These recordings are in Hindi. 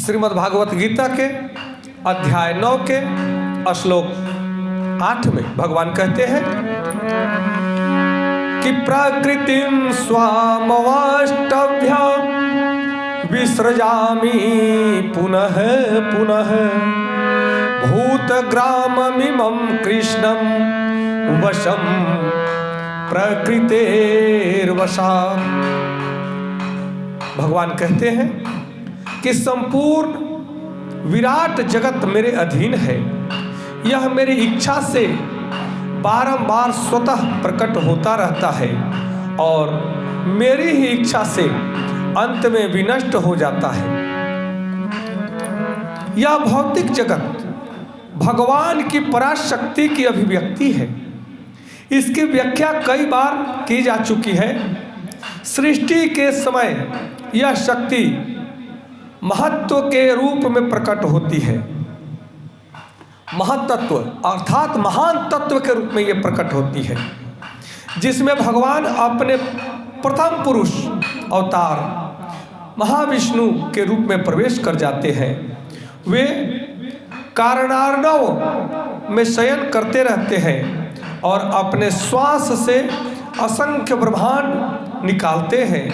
श्रीमद् भागवत गीता के अध्याय 9 के श्लोक 8 में भगवान कहते हैं कि प्रकृतिं स्वामवाष्टभ्य विसृजामि पुनः पुनः भूतग्राममिमं कृष्णं वशं प्रकृतेर्वशात्। भगवान कहते हैं कि संपूर्ण विराट जगत मेरे अधीन है। यह मेरी इच्छा से बारंबार स्वतः प्रकट होता रहता है और मेरी ही इच्छा से अंत में विनष्ट हो जाता है। यह भौतिक जगत भगवान की पराशक्ति की अभिव्यक्ति है। इसकी व्याख्या कई बार की जा चुकी है। सृष्टि के समय यह शक्ति महत्व के रूप में प्रकट होती है। महत्त्व अर्थात महान तत्व के रूप में यह प्रकट होती है, जिसमें भगवान अपने प्रथम पुरुष अवतार महाविष्णु के रूप में प्रवेश कर जाते हैं। वे कारणार्णव में शयन करते रहते हैं और अपने श्वास से असंख्य ब्रह्मांड निकालते हैं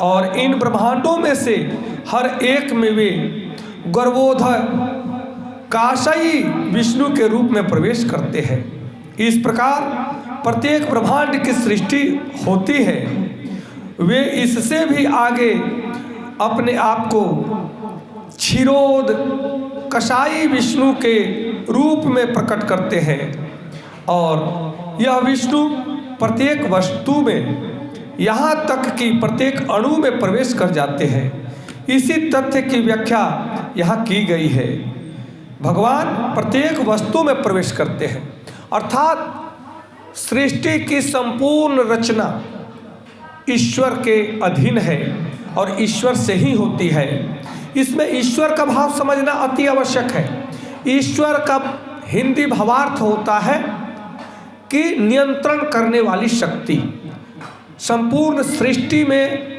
और इन ब्रह्मांडों में से हर एक में वे गर्भोदय काशाई विष्णु के रूप में प्रवेश करते हैं। इस प्रकार प्रत्येक ब्रह्मांड की सृष्टि होती है। वे इससे भी आगे अपने आप को क्षीरोद कषाई विष्णु के रूप में प्रकट करते हैं और यह विष्णु प्रत्येक वस्तु में, यहाँ तक कि प्रत्येक अणु में प्रवेश कर जाते हैं। इसी तथ्य की व्याख्या यहाँ की गई है। भगवान प्रत्येक वस्तु में प्रवेश करते हैं, अर्थात सृष्टि की संपूर्ण रचना ईश्वर के अधीन है और ईश्वर से ही होती है। इसमें ईश्वर का भाव समझना अति आवश्यक है। ईश्वर का हिंदी भावार्थ होता है कि नियंत्रण करने वाली शक्ति। संपूर्ण सृष्टि में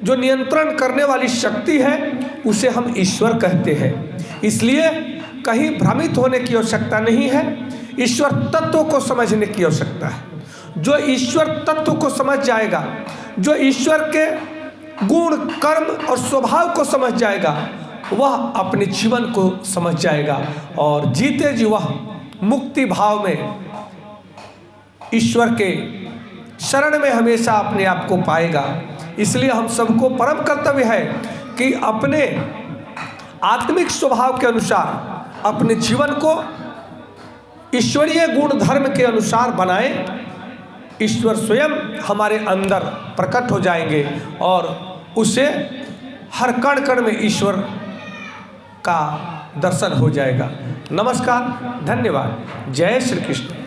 जो नियंत्रण करने वाली शक्ति है उसे हम ईश्वर कहते हैं। इसलिए कहीं भ्रमित होने की आवश्यकता नहीं है। ईश्वर तत्व को समझने की आवश्यकता है। जो ईश्वर तत्व को समझ जाएगा, जो ईश्वर के गुण कर्म और स्वभाव को समझ जाएगा, वह अपने जीवन को समझ जाएगा और जीते जी वह मुक्ति भाव में ईश्वर के शरण में हमेशा अपने आप को पाएगा। इसलिए हम सबको परम कर्तव्य है कि अपने आत्मिक स्वभाव के अनुसार अपने जीवन को ईश्वरीय गुण धर्म के अनुसार बनाएं। ईश्वर स्वयं हमारे अंदर प्रकट हो जाएंगे और उसे हर कण कण में ईश्वर का दर्शन हो जाएगा। नमस्कार, धन्यवाद। जय श्री कृष्ण।